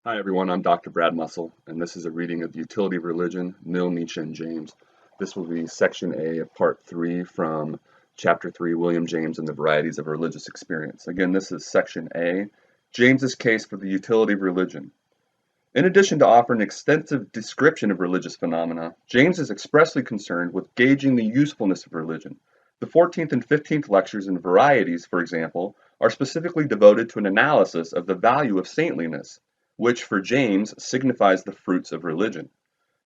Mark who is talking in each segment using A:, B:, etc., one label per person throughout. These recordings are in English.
A: Hi everyone, I'm Dr. Brad Musil, and this is a reading of The Utility of Religion, Mill, Nietzsche, and James. This will be Section A of Part 3 from Chapter 3, William James and the Varieties of Religious Experience. Again, this is Section A, James's case for the utility of religion. In addition to offering an extensive description of religious phenomena, James is expressly concerned with gauging the usefulness of religion. The 14th and 15th lectures in Varieties, for example, are specifically devoted to an analysis of the value of saintliness, which for James signifies the fruits of religion.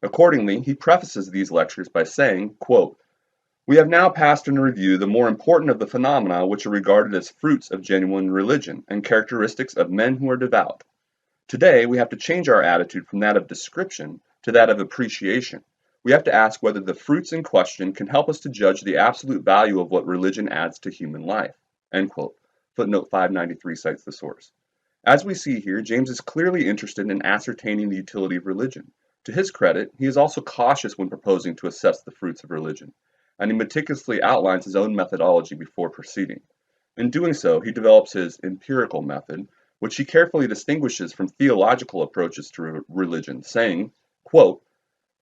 A: Accordingly, he prefaces these lectures by saying, quote, "We have now passed in review the more important of the phenomena which are regarded as fruits of genuine religion and characteristics of men who are devout. Today, we have to change our attitude from that of description to that of appreciation. We have to ask whether the fruits in question can help us to judge the absolute value of what religion adds to human life." End quote. Footnote 593 cites the source. As we see here, James is clearly interested in ascertaining the utility of religion. To his credit, he is also cautious when proposing to assess the fruits of religion, and he meticulously outlines his own methodology before proceeding. In doing so, he develops his empirical method, which he carefully distinguishes from theological approaches to religion, saying, quote,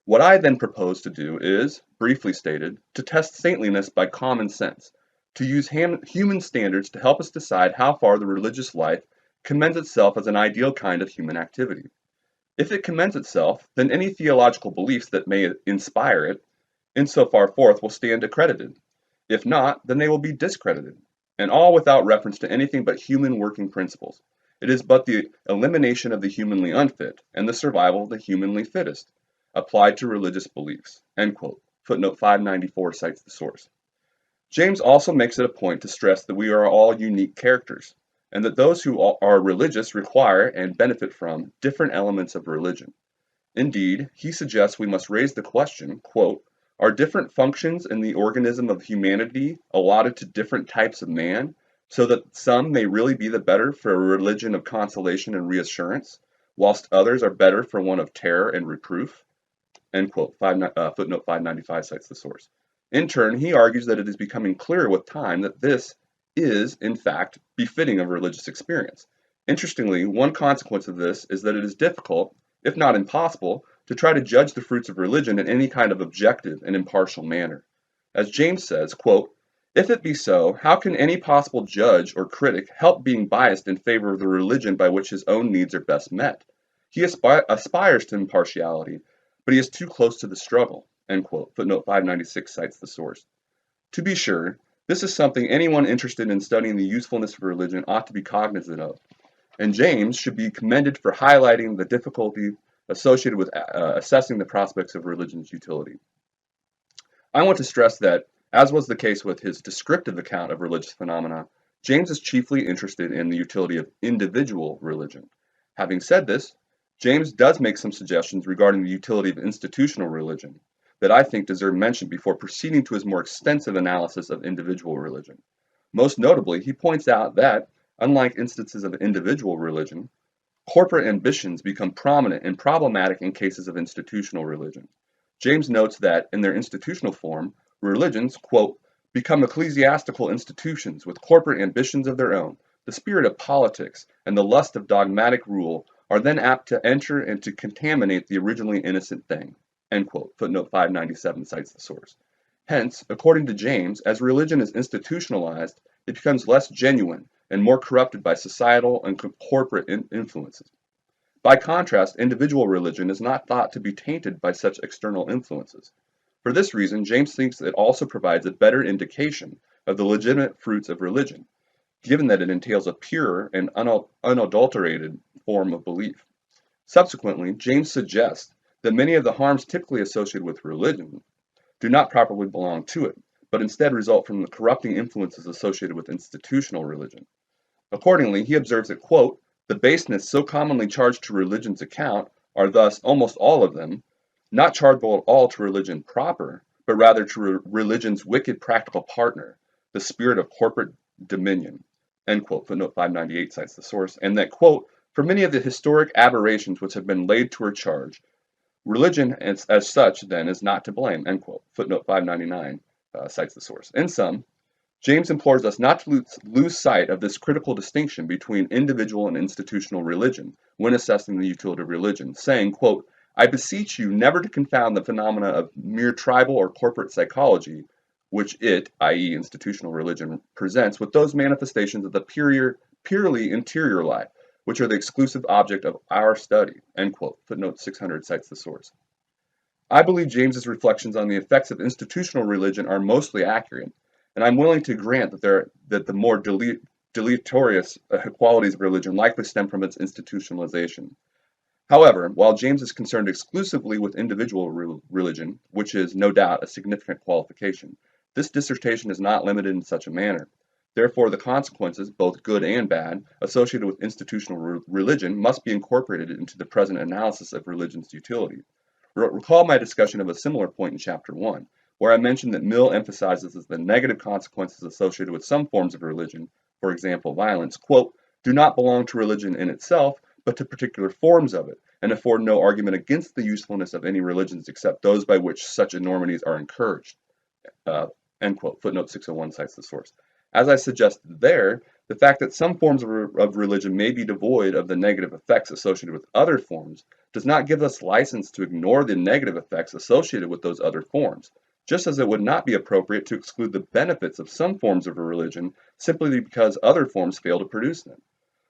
A: "What I then propose to do is, briefly stated, to test saintliness by common sense, to use human standards to help us decide how far the religious life commends itself as an ideal kind of human activity. If it commends itself, then any theological beliefs that may inspire it, insofar forth, will stand accredited. If not, then they will be discredited, and all without reference to anything but human working principles. It is but the elimination of the humanly unfit and the survival of the humanly fittest, applied to religious beliefs." End quote. Footnote 594 cites the source. James also makes it a point to stress that we are all unique characters, and that those who are religious require and benefit from different elements of religion. Indeed, he suggests we must raise the question, quote, "Are different functions in the organism of humanity allotted to different types of man, so that some may really be the better for a religion of consolation and reassurance, whilst others are better for one of terror and reproof?" End quote. Footnote 595 cites the source. In turn, he argues that it is becoming clearer with time that this is, in fact, befitting of religious experience. Interestingly, one consequence of this is that it is difficult, if not impossible, to try to judge the fruits of religion in any kind of objective and impartial manner. As James says, quote, "If it be so, how can any possible judge or critic help being biased in favor of the religion by which his own needs are best met? He aspires to impartiality, but he is too close to the struggle." End quote. Footnote 596 cites the source. To be sure, this is something anyone interested in studying the usefulness of religion ought to be cognizant of, and James should be commended for highlighting the difficulty associated with assessing the prospects of religion's utility. I want to stress that, as was the case with his descriptive account of religious phenomena, James is chiefly interested in the utility of individual religion. Having said this, James does make some suggestions regarding the utility of institutional religion that I think deserve mention before proceeding to his more extensive analysis of individual religion. Most notably, he points out that, unlike instances of individual religion, corporate ambitions become prominent and problematic in cases of institutional religion. James notes that, in their institutional form, religions, quote, "become ecclesiastical institutions with corporate ambitions of their own. The spirit of politics and the lust of dogmatic rule are then apt to enter and to contaminate the originally innocent thing." End quote. Footnote 597 cites the source. Hence, according to James, as religion is institutionalized, it becomes less genuine and more corrupted by societal and corporate influences. By contrast, individual religion is not thought to be tainted by such external influences. For this reason, James thinks it also provides a better indication of the legitimate fruits of religion, given that it entails a pure and unadulterated form of belief. Subsequently, James suggests that many of the harms typically associated with religion do not properly belong to it, but instead result from the corrupting influences associated with institutional religion. Accordingly, he observes that, quote, "The baseness so commonly charged to religion's account are thus, almost all of them, not chargeable at all to religion proper, but rather to religion's wicked practical partner, the spirit of corporate dominion." End quote. Footnote 598 cites the source, and that, quote, "For many of the historic aberrations which have been laid to her charge, religion as such, then, is not to blame." End quote. Footnote 599 cites the source. In sum, James implores us not to lose sight of this critical distinction between individual and institutional religion when assessing the utility of religion, saying, quote, I beseech you never to confound the phenomena of mere tribal or corporate psychology, which it, i.e. institutional religion, presents, with those manifestations of the purely interior life, which are the exclusive object of our study, end quote. Footnote 600 cites the source. I believe James's reflections on the effects of institutional religion are mostly accurate, and I'm willing to grant that the more deleterious qualities of religion likely stem from its institutionalization. However, while James is concerned exclusively with individual religion, which is no doubt a significant qualification, this dissertation is not limited in such a manner. Therefore, the consequences, both good and bad, associated with institutional religion must be incorporated into the present analysis of religion's utility. Recall my discussion of a similar point in Chapter 1, where I mentioned that Mill emphasizes the negative consequences associated with some forms of religion, for example, violence, quote, do not belong to religion in itself, but to particular forms of it, and afford no argument against the usefulness of any religions except those by which such enormities are encouraged. End quote. Footnote 601 cites the source. As I suggested there, the fact that some forms of religion may be devoid of the negative effects associated with other forms does not give us license to ignore the negative effects associated with those other forms, just as it would not be appropriate to exclude the benefits of some forms of a religion simply because other forms fail to produce them.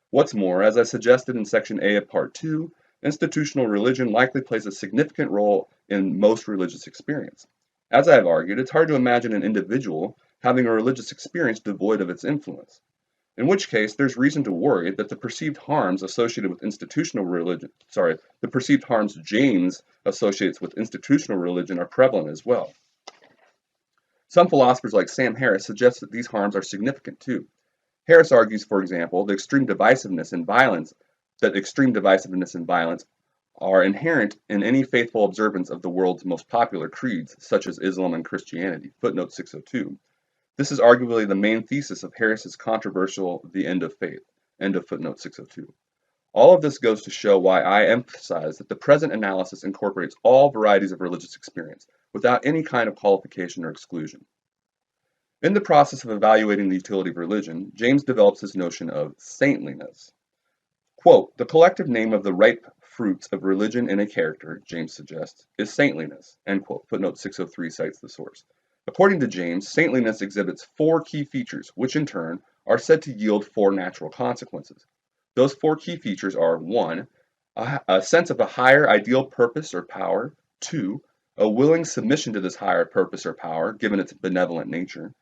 A: What's more, as I suggested in Section A of Part 2, institutional religion likely plays a significant role in most religious experience. As I have argued, it's hard to imagine an individual having a religious experience devoid of its influence. In which case, there's reason to worry that the perceived harms associated with institutional religion, the perceived harms James associates with institutional religion are prevalent as well. Some philosophers like Sam Harris suggest that these harms are significant too. Harris argues, for example, that extreme divisiveness and violence are inherent in any faithful observance of the world's most popular creeds, such as Islam and Christianity. Footnote 602. This is arguably the main thesis of Harris's controversial The End of Faith. End of footnote 602. All of this goes to show why I emphasize that the present analysis incorporates all varieties of religious experience, without any kind of qualification or exclusion. In the process of evaluating the utility of religion, James develops his notion of saintliness. Quote, the collective name of the ripe fruits of religion in a character, James suggests, is saintliness. End quote. Footnote 603 cites the source. According to James, saintliness exhibits 4 key features, which in turn are said to yield 4 natural consequences. Those 4 key features are 1. A sense of a higher ideal purpose or power, 2. A willing submission to this higher purpose or power, given its benevolent nature,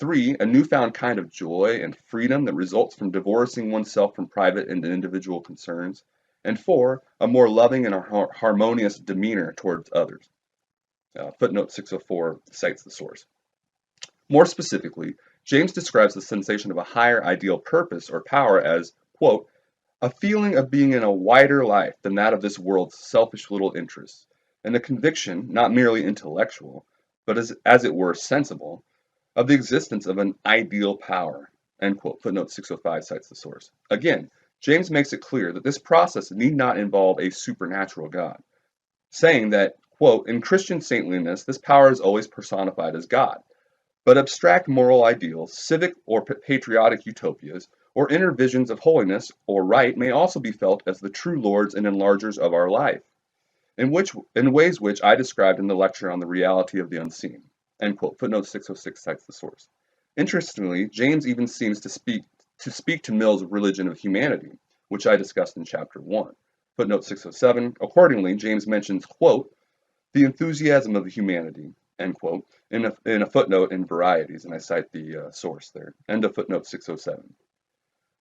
A: 3. A newfound kind of joy and freedom that results from divorcing oneself from private and individual concerns, and 4. A more loving and harmonious demeanor towards others. Footnote 604 cites the source. More specifically, James describes the sensation of a higher ideal purpose or power as, quote, a feeling of being in a wider life than that of this world's selfish little interests, and a conviction, not merely intellectual, but as it were sensible, of the existence of an ideal power. End quote. Footnote 605 cites the source. Again, James makes it clear that this process need not involve a supernatural God, saying that, quote, in Christian saintliness, this power is always personified as God, but abstract moral ideals, civic or patriotic utopias, or inner visions of holiness or right may also be felt as the true lords and enlargers of our life, in ways which I described in the lecture on the reality of the unseen. End quote. Footnote 606 cites the source. Interestingly, James even seems to speak to Mill's religion of humanity, which I discussed in Chapter 1. Footnote 607. Accordingly, James mentions, quote, the enthusiasm of humanity, end quote, in a footnote in Varieties, and I cite the source there. End of footnote 607.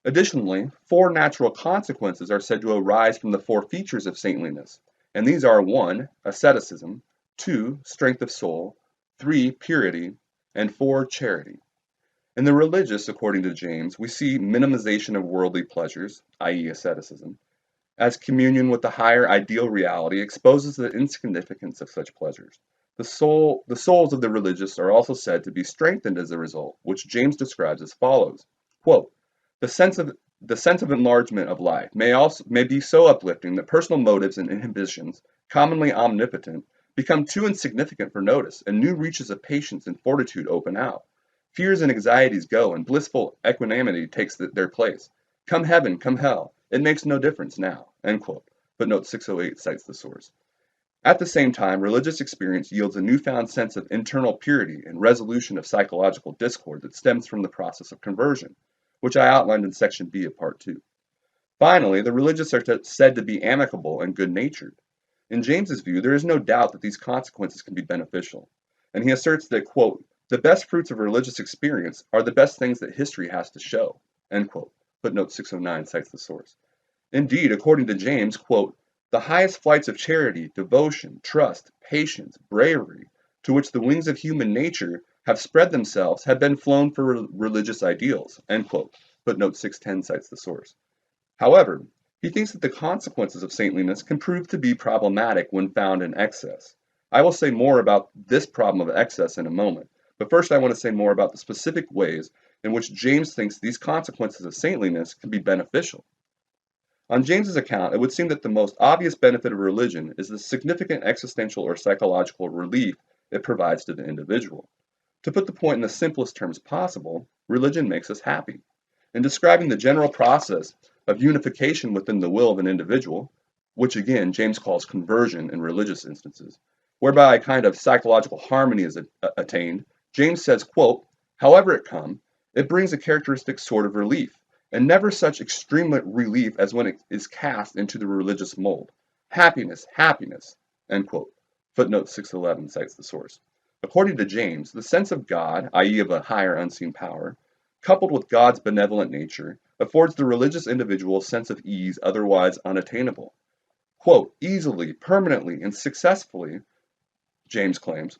A: Additionally, 4 natural consequences are said to arise from the 4 features of saintliness, and these are 1. Asceticism, 2. Strength of soul, 3. Purity, and 4. Charity. In the religious, according to James, we see minimization of worldly pleasures, i.e. asceticism, as communion with the higher ideal reality exposes the insignificance of such pleasures. The souls of the religious are also said to be strengthened as a result, which James describes as follows, quote, the sense of enlargement of life may be so uplifting that personal motives and inhibitions, commonly omnipotent, become too insignificant for notice, and new reaches of patience and fortitude open out. Fears and anxieties go, and blissful equanimity takes their place. Come heaven, come hell, it makes no difference now." End quote. Footnote 608 cites the source. At the same time, religious experience yields a newfound sense of internal purity and resolution of psychological discord that stems from the process of conversion, which I outlined in section B of part 2. Finally, the religious are said to be amicable and good-natured. In James's view, there is no doubt that these consequences can be beneficial, and he asserts that, quote, "the best fruits of religious experience are the best things that history has to show." End quote. Footnote 609 cites the source. Indeed, according to James, quote, "the highest flights of charity, devotion, trust, patience, bravery, to which the wings of human nature have spread themselves, have been flown for religious ideals." End quote. Footnote 610 cites the source. However, he thinks that the consequences of saintliness can prove to be problematic when found in excess. I will say more about this problem of excess in a moment, but first I want to say more about the specific ways in which James thinks these consequences of saintliness can be beneficial. On James's account, it would seem that the most obvious benefit of religion is the significant existential or psychological relief it provides to the individual. To put the point in the simplest terms possible, religion makes us happy. In describing the general process of unification within the will of an individual, which again James calls conversion in religious instances, whereby a kind of psychological harmony is attained, James says, quote, "however it come, it brings a characteristic sort of relief, and never such extreme relief as when it is cast into the religious mold. Happiness, happiness." End quote. Footnote 611 cites the source. According to James, the sense of God, i.e. of a higher unseen power, coupled with God's benevolent nature, affords the religious individual a sense of ease otherwise unattainable. Quote, "easily, permanently, and successfully," James claims,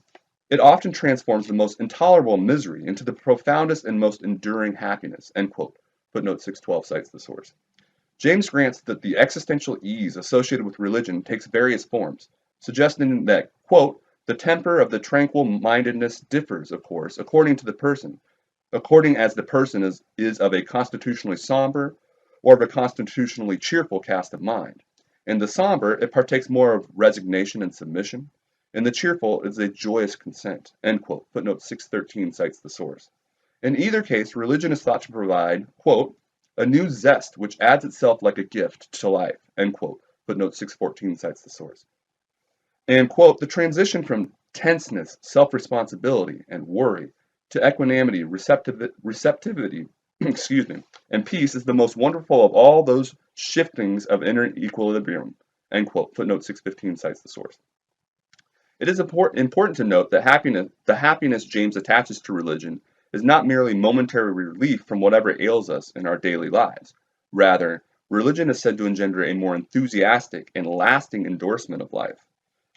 A: "it often transforms the most intolerable misery into the profoundest and most enduring happiness." End quote. Footnote 612 cites the source. James grants that the existential ease associated with religion takes various forms, suggesting that, quote, "the temper of the tranquil mindedness differs, of course, according as the person is of a constitutionally somber or of a constitutionally cheerful cast of mind. In the somber, it partakes more of resignation and submission. In the cheerful, it is a joyous consent." End quote. Footnote 613 cites the source. In either case, religion is thought to provide, quote, "a new zest which adds itself like a gift to life." End quote. Footnote 614 cites the source. And, quote, "the transition from tenseness, self-responsibility, and worry to equanimity, receptivity, excuse me, and peace is the most wonderful of all those shiftings of inner equilibrium." End quote. Footnote 615 cites the source. It is important to note that the happiness James attaches to religion is not merely momentary relief from whatever ails us in our daily lives. Rather, religion is said to engender a more enthusiastic and lasting endorsement of life.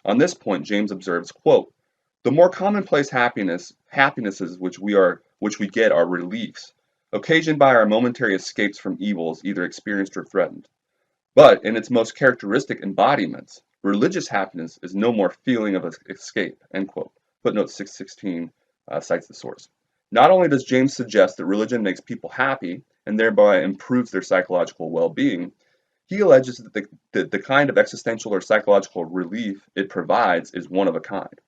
A: On this point, James observes, quote, "the more commonplace happinesses which we get are reliefs, occasioned by our momentary escapes from evils either experienced or threatened. But in its most characteristic embodiments, religious happiness is no more feeling of escape." End quote. Footnote 616 cites the source. Not only does James suggest that religion makes people happy and thereby improves their psychological well-being, he alleges that the kind of existential or psychological relief it provides is one of a kind.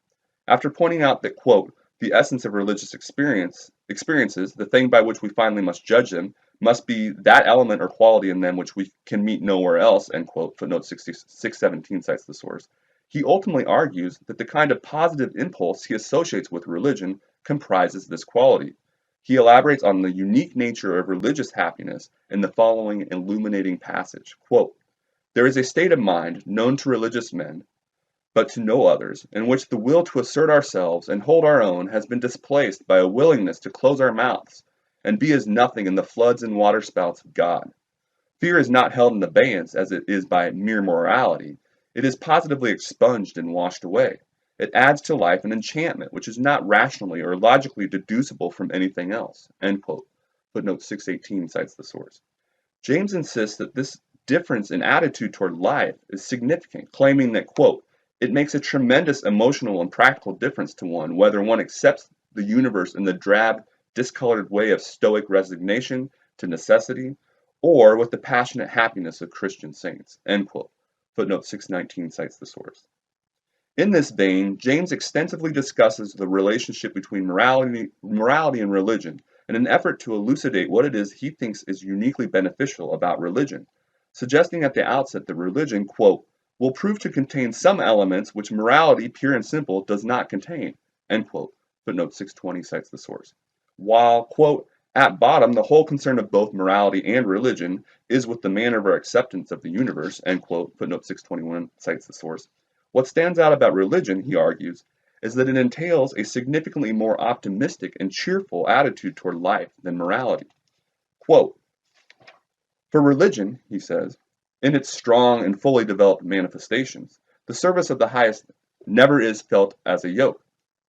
A: After pointing out that, quote, "the essence of religious experiences, the thing by which we finally must judge them, must be that element or quality in them which we can meet nowhere else," end quote, footnote 617 cites the source, he ultimately argues that the kind of positive impulse he associates with religion comprises this quality. He elaborates on the unique nature of religious happiness in the following illuminating passage, quote, "there is a state of mind known to religious men, but to no others, in which the will to assert ourselves and hold our own has been displaced by a willingness to close our mouths and be as nothing in the floods and waterspouts of God. Fear is not held in abeyance as it is by mere morality. It is positively expunged and washed away. It adds to life an enchantment which is not rationally or logically deducible from anything else." End quote. Footnote 618 cites the source. James insists that this difference in attitude toward life is significant, claiming that, quote, "it makes a tremendous emotional and practical difference to one whether one accepts the universe in the drab, discolored way of stoic resignation to necessity, or with the passionate happiness of Christian saints." End quote. Footnote 619 cites the source. In this vein, James extensively discusses the relationship between morality and religion in an effort to elucidate what it is he thinks is uniquely beneficial about religion, suggesting at the outset that religion, quote, will prove to contain some elements which morality, pure and simple, does not contain, end quote. Footnote 620 cites the source. While, quote, at bottom, the whole concern of both morality and religion is with the manner of our acceptance of the universe, end quote. Footnote 621 cites the source. What stands out about religion, he argues, is that it entails a significantly more optimistic and cheerful attitude toward life than morality. Quote, for religion, he says, in its strong and fully developed manifestations, the service of the highest never is felt as a yoke,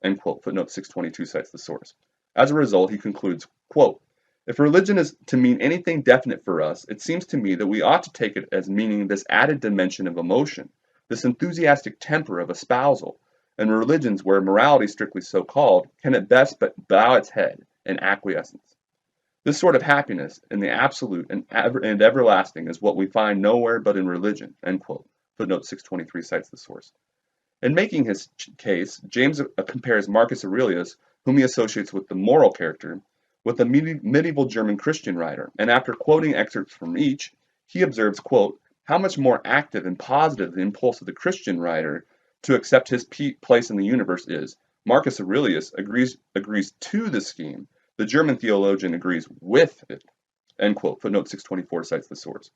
A: end quote. Footnote 622 cites the source. As a result, he concludes, quote, if religion is to mean anything definite for us, it seems to me that we ought to take it as meaning this added dimension of emotion, this enthusiastic temper of espousal, and religions where morality strictly so called can at best but bow its head in acquiescence. This sort of happiness in the absolute and everlasting is what we find nowhere but in religion, end quote. Footnote 623 cites the source. In making his case, James compares Marcus Aurelius, whom he associates with the moral character, with a medieval German Christian writer, and after quoting excerpts from each, he observes, quote, how much more active and positive the impulse of the Christian writer to accept his place in the universe is. Marcus Aurelius agrees to the scheme. The German theologian agrees with it. End quote. Footnote 624 cites the source.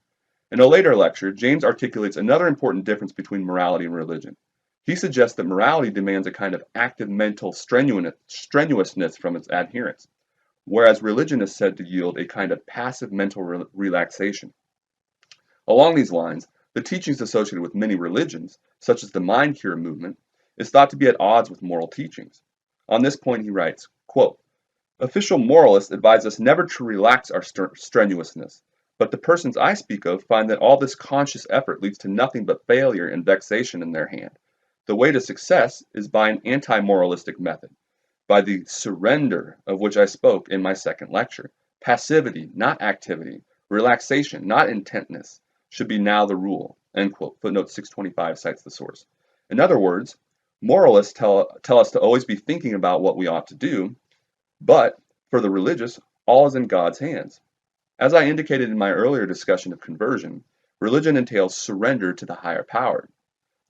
A: In a later lecture, James articulates another important difference between morality and religion. He suggests that morality demands a kind of active mental strenuousness from its adherents, whereas religion is said to yield a kind of passive mental relaxation. Along these lines, the teachings associated with many religions, such as the mind cure movement, is thought to be at odds with moral teachings. On this point he writes, quote, official moralists advise us never to relax our strenuousness, but the persons I speak of find that all this conscious effort leads to nothing but failure and vexation in their hand. The way to success is by an anti-moralistic method, by the surrender of which I spoke in my second lecture. Passivity, not activity, relaxation, not intentness, should be now the rule, end quote. Footnote 625 cites the source. In other words, moralists tell us to always be thinking about what we ought to do, but for the religious, all is in God's hands. As I indicated in my earlier discussion of conversion, religion entails surrender to the higher power.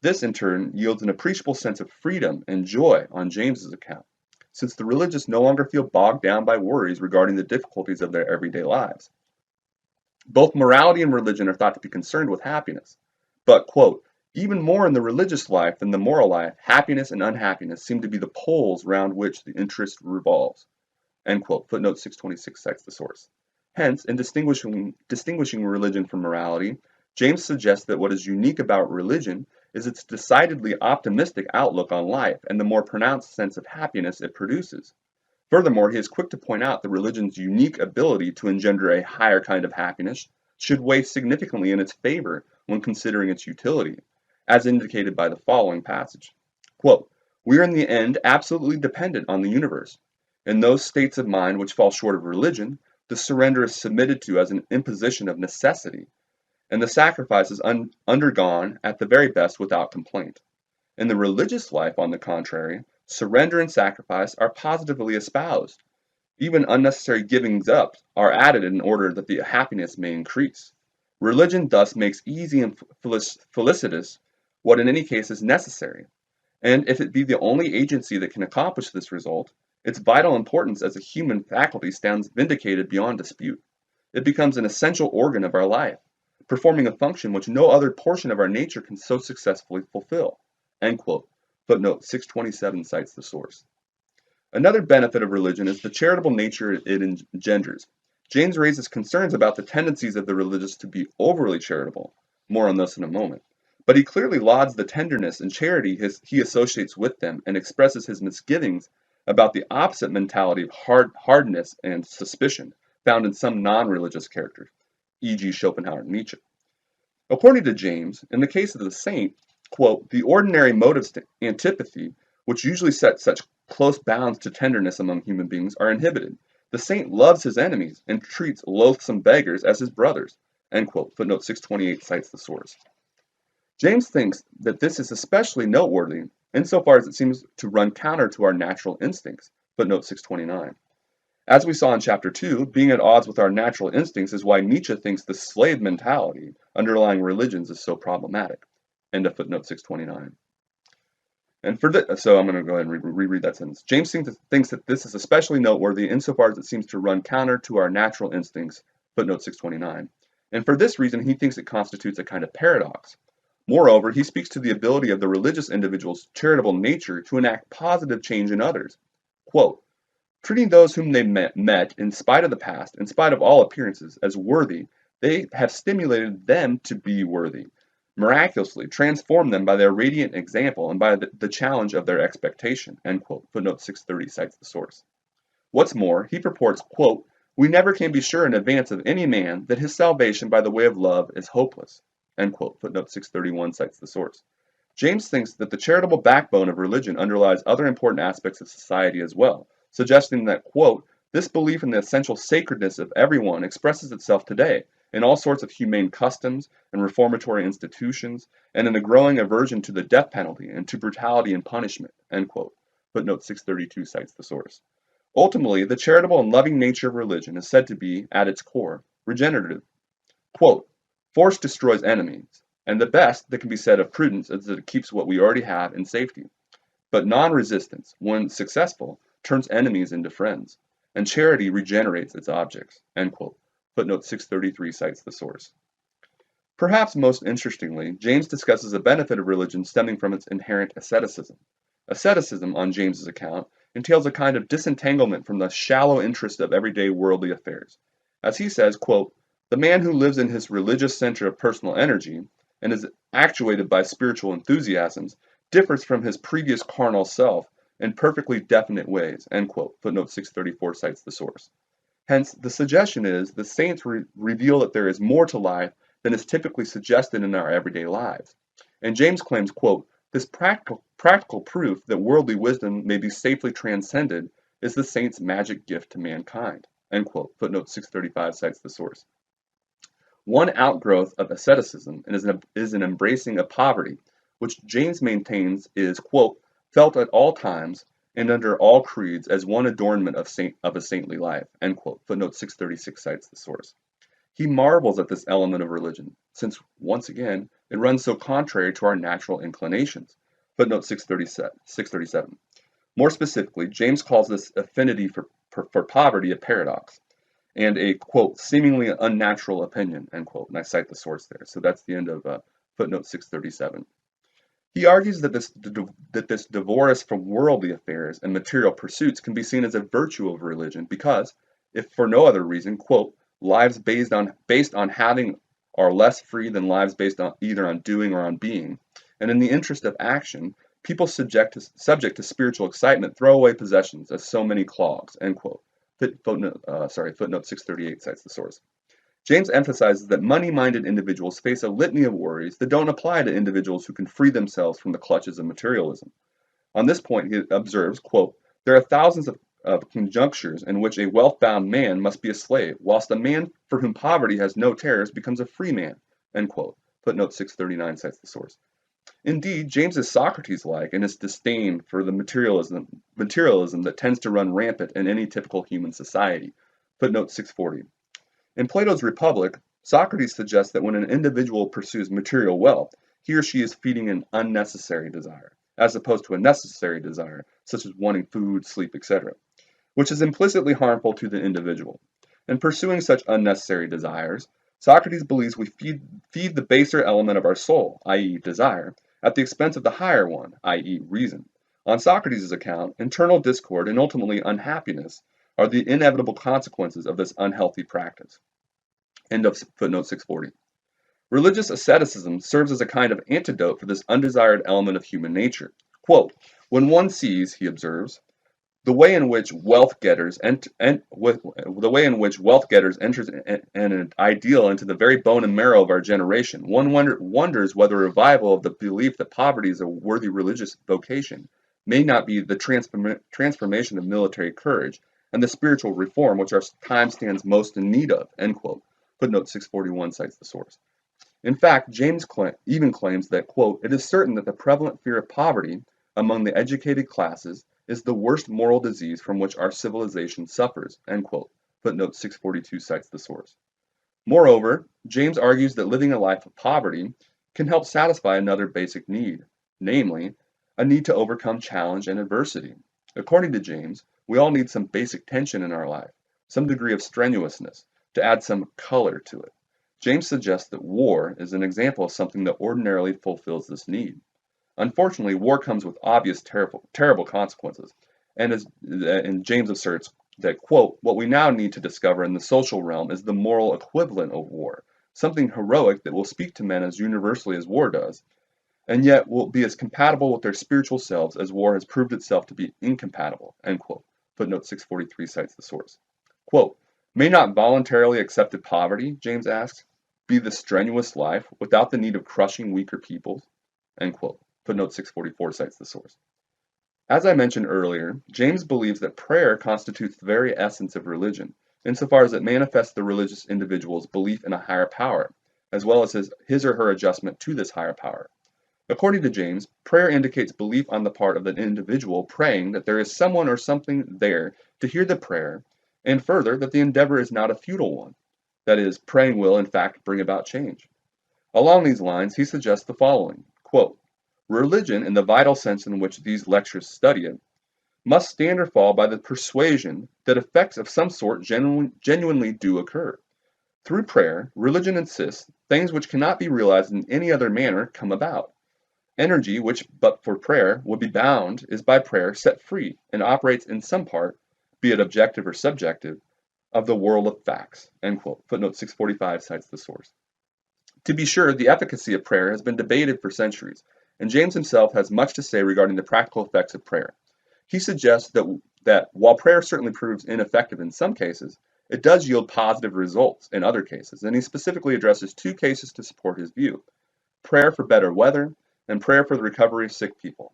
A: This, in turn, yields an appreciable sense of freedom and joy on James's account, since the religious no longer feel bogged down by worries regarding the difficulties of their everyday lives. Both morality and religion are thought to be concerned with happiness, but, quote, even more in the religious life than the moral life, happiness and unhappiness seem to be the poles round which the interest revolves, end quote. Footnote 626 cites the source. Hence, in distinguishing religion from morality, James suggests that what is unique about religion is its decidedly optimistic outlook on life and the more pronounced sense of happiness it produces. Furthermore, he is quick to point out that religion's unique ability to engender a higher kind of happiness should weigh significantly in its favor when considering its utility, as indicated by the following passage. Quote, we are in the end absolutely dependent on the universe. In those states of mind which fall short of religion, the surrender is submitted to as an imposition of necessity, and the sacrifice is undergone at the very best without complaint. In the religious life, on the contrary, surrender and sacrifice are positively espoused. Even unnecessary givings up are added in order that the happiness may increase. Religion thus makes easy and felicitous what in any case is necessary, and if it be the only agency that can accomplish this result, its vital importance as a human faculty stands vindicated beyond dispute. It becomes an essential organ of our life, performing a function which no other portion of our nature can so successfully fulfill. End quote. Footnote 627 cites the source. Another benefit of religion is the charitable nature it engenders. James raises concerns about the tendencies of the religious to be overly charitable. More on this in a moment. But he clearly lauds the tenderness and charity he associates with them and expresses his misgivings about the opposite mentality of hardness and suspicion found in some non-religious characters, e.g. Schopenhauer and Nietzsche. According to James, in the case of the saint, quote, the ordinary motives to antipathy, which usually set such close bounds to tenderness among human beings, are inhibited. The saint loves his enemies and treats loathsome beggars as his brothers. End quote. Footnote 628 cites the source. James thinks that this is especially noteworthy insofar as it seems to run counter to our natural instincts. Footnote 629. As we saw in Chapter 2, being at odds with our natural instincts is why Nietzsche thinks the slave mentality underlying religions is so problematic. End of footnote 629. And so I'm going to go ahead and reread that sentence. James thinks that this is especially noteworthy insofar as it seems to run counter to our natural instincts, footnote 629. And for this reason, he thinks it constitutes a kind of paradox. Moreover, he speaks to the ability of the religious individual's charitable nature to enact positive change in others. Quote, treating those whom they met in spite of the past, in spite of all appearances, as worthy, they have stimulated them to be worthy, miraculously transformed them by their radiant example and by the challenge of their expectation. End quote. Footnote 630 cites the source. What's more, he purports, quote, we never can be sure in advance of any man that his salvation by the way of love is hopeless. End quote. Footnote 631 cites the source. James thinks that the charitable backbone of religion underlies other important aspects of society as well, suggesting that, quote, this belief in the essential sacredness of everyone expresses itself today in all sorts of humane customs and reformatory institutions, and in a growing aversion to the death penalty and to brutality and punishment. End quote. Footnote 632 cites the source. Ultimately, the charitable and loving nature of religion is said to be, at its core, regenerative. Quote, force destroys enemies, and the best that can be said of prudence is that it keeps what we already have in safety. But non-resistance, when successful, turns enemies into friends, and charity regenerates its objects. End quote. Footnote 633 cites the source. Perhaps most interestingly, James discusses the benefit of religion stemming from its inherent asceticism. Asceticism, on James's account, entails a kind of disentanglement from the shallow interest of everyday worldly affairs. As he says, quote, the man who lives in his religious center of personal energy and is actuated by spiritual enthusiasms differs from his previous carnal self in perfectly definite ways. End quote. Footnote 634 cites the source. Hence, the suggestion is the saints reveal that there is more to life than is typically suggested in our everyday lives. And James claims, quote, this practical proof that worldly wisdom may be safely transcended is the saint's magic gift to mankind. End quote. Footnote 635 cites the source. One outgrowth of asceticism is an embracing of poverty, which James maintains is, quote, felt at all times and under all creeds as one adornment of a saintly life. End quote. Footnote 636 cites the source. He marvels at this element of religion, since, once again, it runs so contrary to our natural inclinations. Footnote 637. More specifically, James calls this affinity for poverty a paradox, and a, quote, seemingly unnatural opinion, end quote. And I cite the source there. So that's the end of footnote 637. He argues that this divorce from worldly affairs and material pursuits can be seen as a virtue of religion because, if for no other reason, quote, lives based on having are less free than lives based on either on doing or on being, and in the interest of action, people subject to spiritual excitement throw away possessions as so many clogs, end quote. Footnote 638 cites the source. James emphasizes that money-minded individuals face a litany of worries that don't apply to individuals who can free themselves from the clutches of materialism. On this point, he observes, quote, there are thousands of conjunctures in which a wealth-bound man must be a slave, whilst a man for whom poverty has no terrors becomes a free man, end quote. Footnote 639 cites the source. Indeed, James is Socrates-like in his disdain for the materialism that tends to run rampant in any typical human society. Footnote 640. In Plato's Republic, Socrates suggests that when an individual pursues material wealth, he or she is feeding an unnecessary desire, as opposed to a necessary desire, such as wanting food, sleep, etc., which is implicitly harmful to the individual. In pursuing such unnecessary desires, Socrates believes we feed the baser element of our soul, i.e., desire, at the expense of the higher one, i.e., reason. On Socrates' account, internal discord and ultimately unhappiness are the inevitable consequences of this unhealthy practice. End of footnote 640. Religious asceticism serves as a kind of antidote for this undesired element of human nature. Quote, when one sees, he observes, the way in which wealth getters enters an ideal into the very bone and marrow of our generation, one wonders whether a revival of the belief that poverty is a worthy religious vocation may not be the transformation of military courage and the spiritual reform which our time stands most in need of, end quote. Footnote 641 cites the source. In fact, James even claims that, quote, it is certain that the prevalent fear of poverty, among the educated classes is the worst moral disease from which our civilization suffers, end quote. Footnote 642 cites the source. Moreover, James argues that living a life of poverty can help satisfy another basic need, namely, a need to overcome challenge and adversity. According to James, we all need some basic tension in our life, some degree of strenuousness, to add some color to it. James suggests that war is an example of something that ordinarily fulfills this need. Unfortunately, war comes with obvious terrible consequences, and James asserts that, quote, what we now need to discover in the social realm is the moral equivalent of war, something heroic that will speak to men as universally as war does, and yet will be as compatible with their spiritual selves as war has proved itself to be incompatible, end quote. Footnote 643 cites the source. Quote, may not voluntarily accepted poverty, James asks, be the strenuous life without the need of crushing weaker peoples, end quote. Footnote 644 cites the source. As I mentioned earlier, James believes that prayer constitutes the very essence of religion, insofar as it manifests the religious individual's belief in a higher power, as well as his or her adjustment to this higher power. According to James, prayer indicates belief on the part of the individual praying that there is someone or something there to hear the prayer, and further, that the endeavor is not a futile one. That is, praying will, in fact, bring about change. Along these lines, he suggests the following, quote, religion, in the vital sense in which these lectures study it, must stand or fall by the persuasion that effects of some sort genuinely do occur. Through prayer, religion insists things which cannot be realized in any other manner come about. Energy which, but for prayer, would be bound, is by prayer set free, and operates in some part, be it objective or subjective, of the world of facts, end quote. Footnote 645 cites the source. To be sure, the efficacy of prayer has been debated for centuries, and James himself has much to say regarding the practical effects of prayer. He suggests that while prayer certainly proves ineffective in some cases, it does yield positive results in other cases, and he specifically addresses two cases to support his view, prayer for better weather and prayer for the recovery of sick people.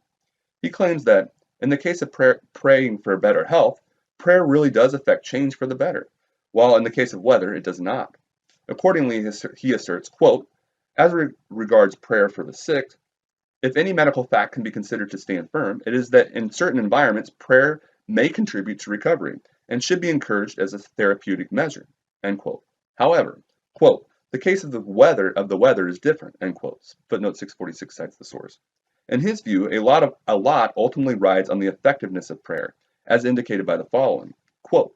A: He claims that, in the case of praying for better health, prayer really does affect change for the better, while in the case of weather, it does not. Accordingly, he asserts, quote, as regards prayer for the sick, if any medical fact can be considered to stand firm, it is that in certain environments, prayer may contribute to recovery and should be encouraged as a therapeutic measure, end quote. However, quote, the case of the weather is different, end quote. Footnote 646 cites the source. In his view, a lot ultimately rides on the effectiveness of prayer, as indicated by the following, quote,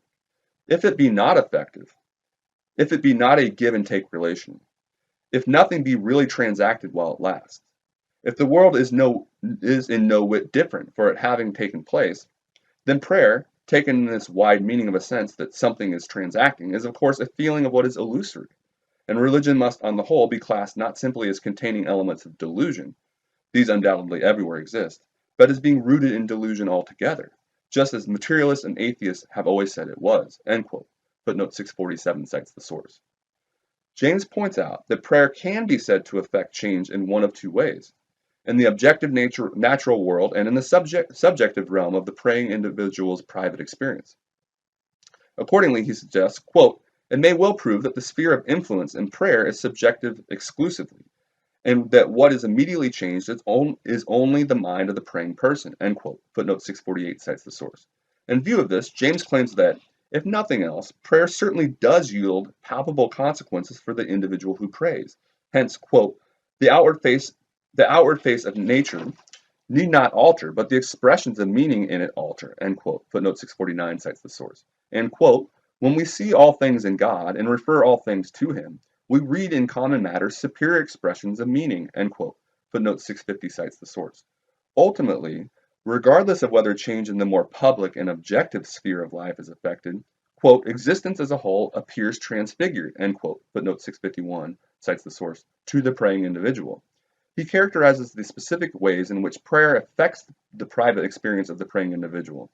A: if it be not effective, if it be not a give and take relation, if nothing be really transacted while it lasts, if the world is in no whit different for it having taken place, then prayer, taken in this wide meaning of a sense that something is transacting, is of course a feeling of what is illusory, and religion must on the whole be classed not simply as containing elements of delusion, these undoubtedly everywhere exist, but as being rooted in delusion altogether, just as materialists and atheists have always said it was, end quote. Footnote 647 cites the source. James points out that prayer can be said to affect change in one of two ways, in the objective natural world and in the subjective realm of the praying individual's private experience. Accordingly, he suggests, quote, it may well prove that the sphere of influence in prayer is subjective exclusively, and that what is immediately changed is only the mind of the praying person, end quote. Footnote 648 cites the source. In view of this, James claims that, if nothing else, prayer certainly does yield palpable consequences for the individual who prays. Hence, quote, the outward face of nature need not alter, but the expressions of meaning in it alter, end quote. Footnote 649 cites the source. And, quote, when we see all things in God and refer all things to him, we read in common matters superior expressions of meaning, end quote. Footnote 650 cites the source. Ultimately, regardless of whether change in the more public and objective sphere of life is affected, quote, existence as a whole appears transfigured, end quote. Footnote 651 cites the source, to the praying individual. He characterizes the specific ways in which prayer affects the private experience of the praying individual,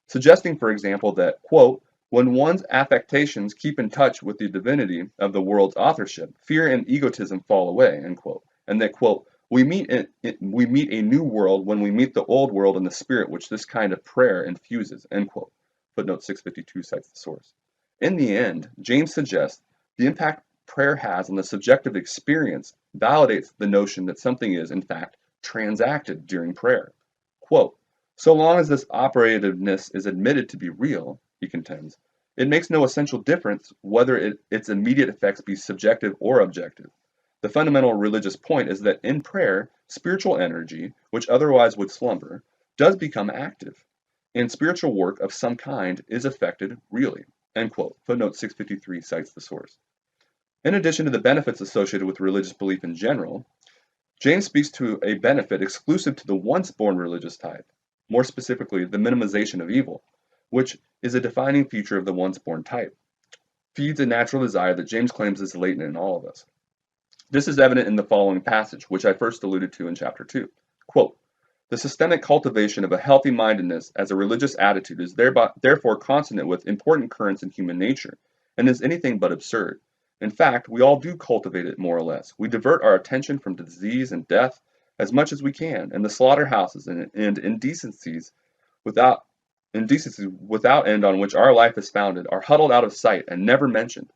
A: suggesting, for example, that, quote, when one's affectations keep in touch with the divinity of the world's authorship, fear and egotism fall away, end quote, and that, quote, we meet a new world when we meet the old world in the spirit which this kind of prayer infuses, end quote. Footnote 652 cites the source. In the end, James suggests the impact prayer has on the subjective experience validates the notion that something is, in fact, transacted during prayer. Quote, so long as this operativeness is admitted to be real, he contends, it makes no essential difference whether its immediate effects be subjective or objective. The fundamental religious point is that in prayer, spiritual energy, which otherwise would slumber, does become active, and spiritual work of some kind is effected really. End quote. Footnote 653 cites the source. In addition to the benefits associated with religious belief in general, James speaks to a benefit exclusive to the once-born religious type, more specifically the minimization of evil, which is a defining feature of the once-born type, feeds a natural desire that James claims is latent in all of us. This is evident in the following passage, which I first alluded to in chapter 2. Quote, the systemic cultivation of a healthy mindedness as a religious attitude is therefore consonant with important currents in human nature, and is anything but absurd. In fact, we all do cultivate it more or less. We divert our attention from disease and death as much as we can, and the slaughterhouses and indecencies without end on which our life is founded are huddled out of sight and never mentioned,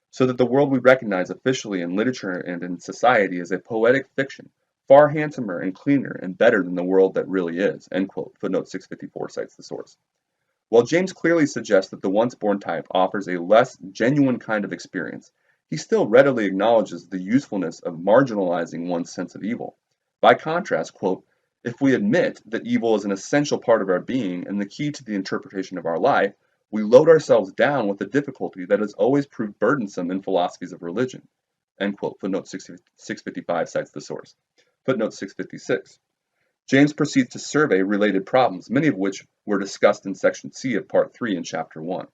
A: so that the world we recognize officially in literature and in society is a poetic fiction, far handsomer and cleaner and better than the world that really is. End quote. Footnote 654 cites the source. While James clearly suggests that the once-born type offers a less genuine kind of experience, he still readily acknowledges the usefulness of marginalizing one's sense of evil. By contrast, quote, if we admit that evil is an essential part of our being and the key to the interpretation of our life, we load ourselves down with a difficulty that has always proved burdensome in philosophies of religion. End quote. Footnote 655 cites the source. Footnote 656. James proceeds to survey related problems, many of which were discussed in section C of part 3 in chapter 1.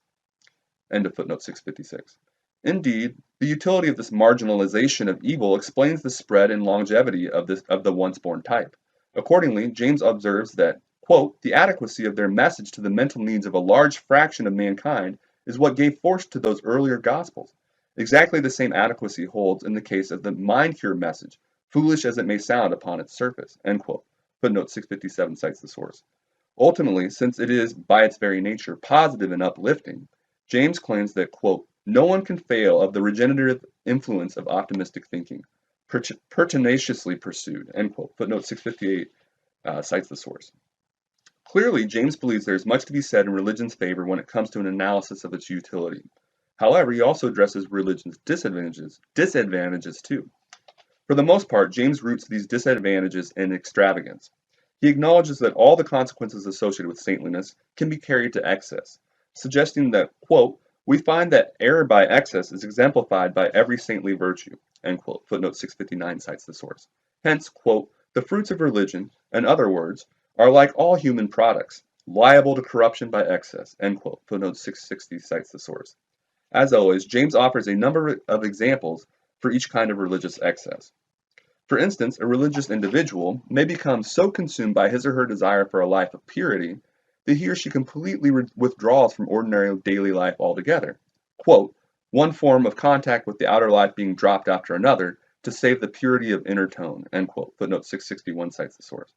A: End of footnote 656. Indeed, the utility of this marginalization of evil explains the spread and longevity of the once-born type. Accordingly, James observes that, quote, the adequacy of their message to the mental needs of a large fraction of mankind is what gave force to those earlier Gospels. Exactly the same adequacy holds in the case of the mind cure message, foolish as it may sound upon its surface. End quote. Footnote 657 cites the source. Ultimately, since it is, by its very nature, positive and uplifting, James claims that, quote, no one can fail of the regenerative influence of optimistic thinking, pertinaciously pursued. End quote. Footnote 658 cites the source. Clearly, James believes there is much to be said in religion's favor when it comes to an analysis of its utility. However, he also addresses religion's disadvantages too. For the most part, James roots these disadvantages in extravagance. He acknowledges that all the consequences associated with saintliness can be carried to excess, suggesting that, quote, we find that error by excess is exemplified by every saintly virtue, end quote. Footnote 659 cites the source. Hence, quote, the fruits of religion, in other words, are like all human products, liable to corruption by excess, end quote. Footnote 660 cites the source. As always, James offers a number of examples for each kind of religious excess. For instance, a religious individual may become so consumed by his or her desire for a life of purity that he or she completely withdraws from ordinary daily life altogether. Quote, one form of contact with the outer life being dropped after another to save the purity of inner tone, end quote. Footnote 661 cites the source.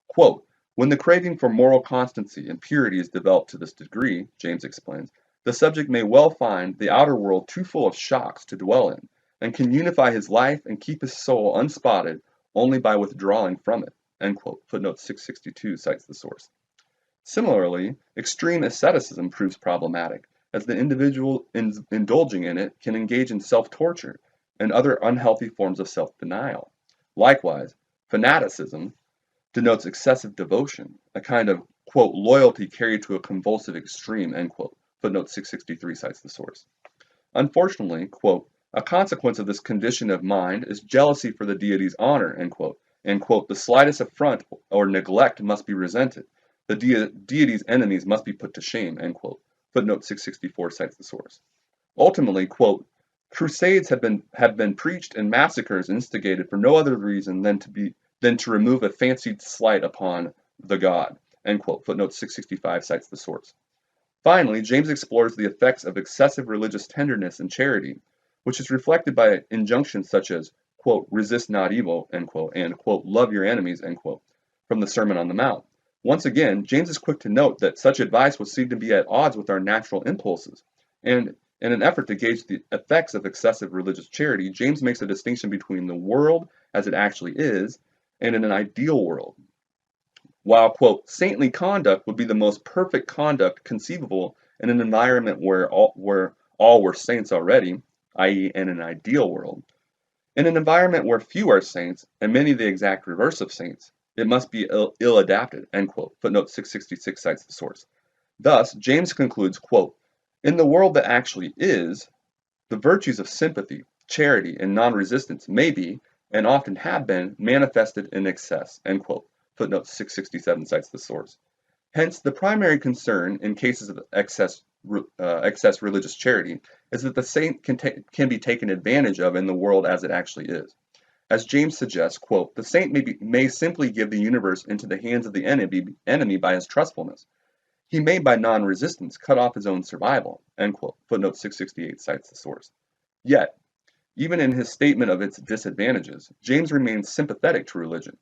A: Quote, when the craving for moral constancy and purity is developed to this degree, James explains, the subject may well find the outer world too full of shocks to dwell in, and can unify his life and keep his soul unspotted only by withdrawing from it. End quote. Footnote 662 cites the source. Similarly, extreme asceticism proves problematic, as the individual indulging in it can engage in self-torture and other unhealthy forms of self-denial. Likewise, fanaticism denotes excessive devotion, a kind of, quote, loyalty carried to a convulsive extreme, end quote. Footnote 663 cites the source. Unfortunately, quote, a consequence of this condition of mind is jealousy for the deity's honor, end quote, and, quote, the slightest affront or neglect must be resented. The deity's enemies must be put to shame, end quote. Footnote 664 cites the source. Ultimately, quote, crusades have been preached and massacres instigated for no other reason than to remove a fancied slight upon the god, end quote. Footnote 665 cites the source. Finally, James explores the effects of excessive religious tenderness and charity, which is reflected by injunctions such as, quote, resist not evil, end quote, and, quote, love your enemies, end quote, from the Sermon on the Mount. Once again, James is quick to note that such advice would seem to be at odds with our natural impulses, and in an effort to gauge the effects of excessive religious charity, James makes a distinction between the world as it actually is and in an ideal world. while, quote, saintly conduct would be the most perfect conduct conceivable in an environment where all were saints already, i.e. in an ideal world. In an environment where few are saints, and many the exact reverse of saints, it must be ill-adapted, end quote. Footnote 666 cites the source. Thus, James concludes, quote, in the world that actually is, the virtues of sympathy, charity, and non-resistance may be, and often have been, manifested in excess, end quote. Footnote 667 cites the source. Hence, the primary concern in cases of excess religious charity is that the saint can be taken advantage of in the world as it actually is. As James suggests, quote, the saint may simply give the universe into the hands of the enemy by his trustfulness. He may, by non-resistance, cut off his own survival, end quote. Footnote 668 cites the source. Yet, even in his statement of its disadvantages, James remains sympathetic to religion,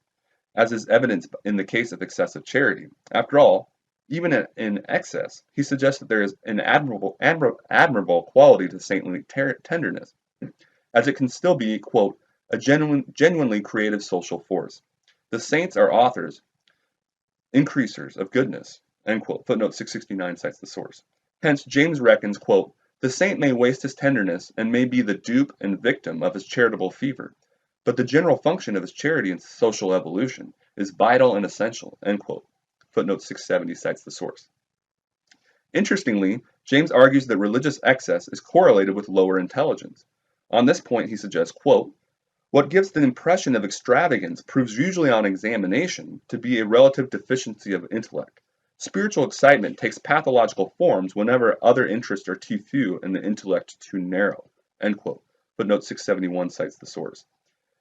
A: as is evidenced in the case of excessive charity. After all, even in excess, he suggests that there is an admirable quality to saintly tenderness, as it can still be, quote, a genuinely creative social force. The saints are authors, increasers of goodness, end quote. Footnote 669 cites the source. Hence, James reckons, quote, the saint may waste his tenderness and may be the dupe and victim of his charitable fever, but the general function of his charity and social evolution is vital and essential, end quote. Footnote 670 cites the source. Interestingly, James argues that religious excess is correlated with lower intelligence. On this point, he suggests, quote, what gives the impression of extravagance proves usually on examination to be a relative deficiency of intellect. Spiritual excitement takes pathological forms whenever other interests are too few and the intellect too narrow, end quote. Footnote 671 cites the source.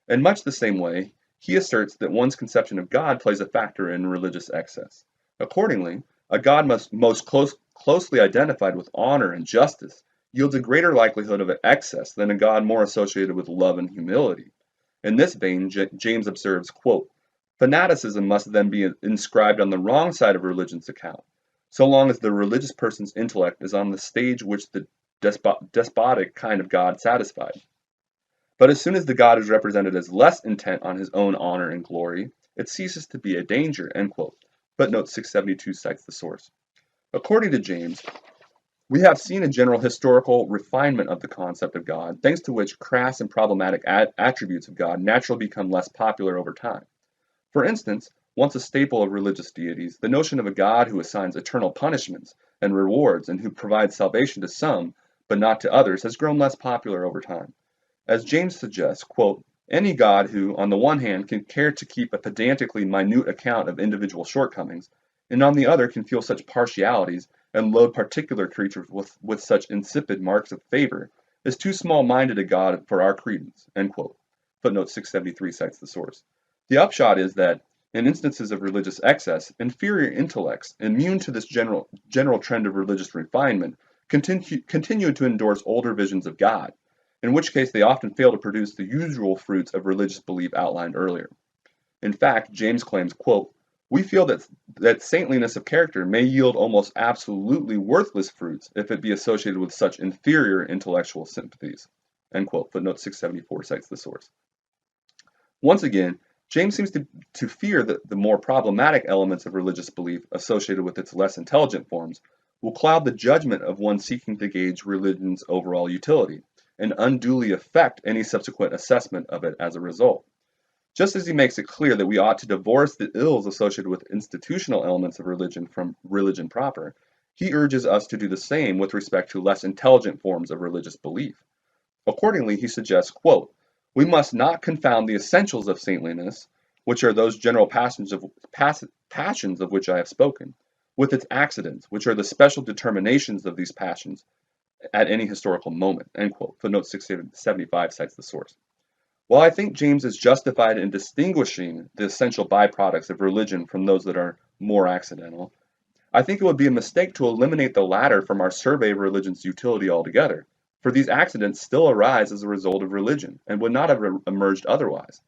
A: In much the same way, he asserts that one's conception of God plays a factor in religious excess. Accordingly, a God most closely identified with honor and justice yields a greater likelihood of excess than a God more associated with love and humility. In this vein, James observes, quote, fanaticism must then be inscribed on the wrong side of religion's account, so long as the religious person's intellect is on the stage which the despotic kind of God satisfied. But as soon as the God is represented as less intent on his own honor and glory, it ceases to be a danger, end quote. Footnote 672 cites the source. According to James, we have seen a general historical refinement of the concept of God, thanks to which crass and problematic attributes of God naturally become less popular over time. For instance, once a staple of religious deities, the notion of a God who assigns eternal punishments and rewards and who provides salvation to some, but not to others, has grown less popular over time. As James suggests, quote, any God who, on the one hand, can care to keep a pedantically minute account of individual shortcomings, and on the other can feel such partialities and load particular creatures with such insipid marks of favor, is too small-minded a God for our credence, end quote. Footnote 673 cites the source. The upshot is that, in instances of religious excess, inferior intellects, immune to this general trend of religious refinement, continue to endorse older visions of God, in which case they often fail to produce the usual fruits of religious belief outlined earlier. In fact, James claims, quote, we feel that saintliness of character may yield almost absolutely worthless fruits if it be associated with such inferior intellectual sympathies, end quote. Footnote 674 cites the source. Once again, James seems to fear that the more problematic elements of religious belief associated with its less intelligent forms will cloud the judgment of one seeking to gauge religion's overall utility, and unduly affect any subsequent assessment of it as a result. Just as he makes it clear that we ought to divorce the ills associated with institutional elements of religion from religion proper, he urges us to do the same with respect to less intelligent forms of religious belief. Accordingly, he suggests, quote, we must not confound the essentials of saintliness, which are those general passions of which I have spoken, with its accidents, which are the special determinations of these passions at any historical moment, end quote. Footnote 675 cites the source. While I think James is justified in distinguishing the essential byproducts of religion from those that are more accidental, I think it would be a mistake to eliminate the latter from our survey of religion's utility altogether, for these accidents still arise as a result of religion, and would not have emerged otherwise.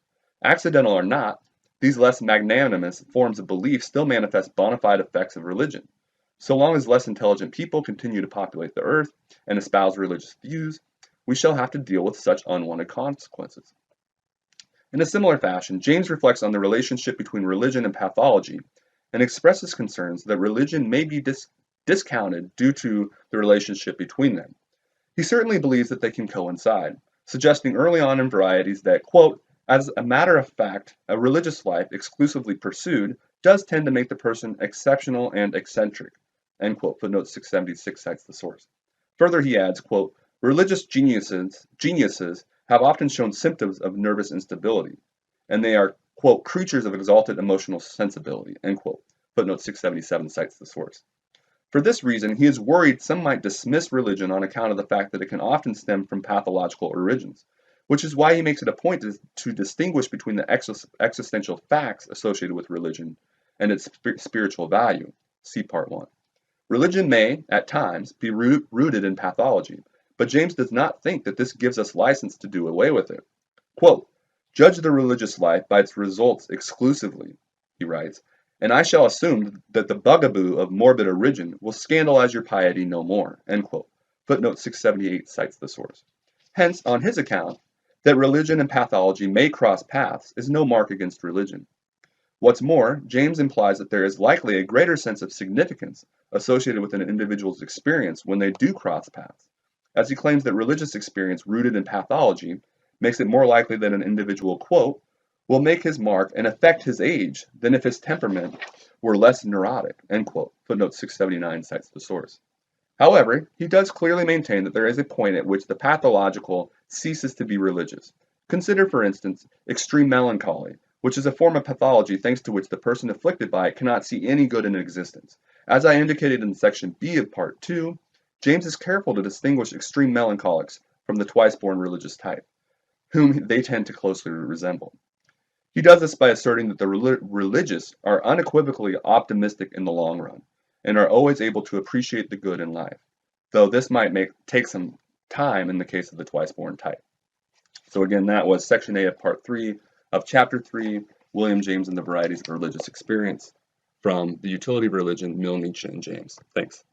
A: Accidental or not, these less magnanimous forms of belief still manifest bona fide effects of religion. So long as less intelligent people continue to populate the earth and espouse religious views, we shall have to deal with such unwanted consequences. In a similar fashion, James reflects on the relationship between religion and pathology, and expresses concerns that religion may be discounted due to the relationship between them. He certainly believes that they can coincide, suggesting early on in Varieties that, quote, as a matter of fact, a religious life exclusively pursued does tend to make the person exceptional and eccentric, end quote. Footnote 676 cites the source. Further, he adds, quote, religious geniuses have often shown symptoms of nervous instability, and they are, quote, creatures of exalted emotional sensibility, end quote. Footnote 677 cites the source. For this reason, he is worried some might dismiss religion on account of the fact that it can often stem from pathological origins, which is why he makes it a point to distinguish between the existential facts associated with religion and its spiritual value. See Part 1. Religion may, at times, be rooted in pathology, but James does not think that this gives us license to do away with it. Quote, judge the religious life by its results exclusively, he writes, and I shall assume that the bugaboo of morbid origin will scandalize your piety no more, end quote. Footnote 678 cites the source. Hence, on his account, that religion and pathology may cross paths is no mark against religion. What's more, James implies that there is likely a greater sense of significance associated with an individual's experience when they do cross paths, as he claims that religious experience rooted in pathology makes it more likely that an individual, quote, will make his mark and affect his age than if his temperament were less neurotic, end quote. Footnote 679 cites the source. However, he does clearly maintain that there is a point at which the pathological ceases to be religious. Consider, for instance, extreme melancholy, which is a form of pathology thanks to which the person afflicted by it cannot see any good in existence. As I indicated in section B of part 2, James is careful to distinguish extreme melancholics from the twice-born religious type, whom they tend to closely resemble. He does this by asserting that the religious are unequivocally optimistic in the long run, and are always able to appreciate the good in life, though this might take some time in the case of the twice-born type. So again, that was section A of part 3 of chapter 3, William James and the Varieties of Religious Experience, from The Utility of Religion, Mill, Nietzsche, and James. Thanks.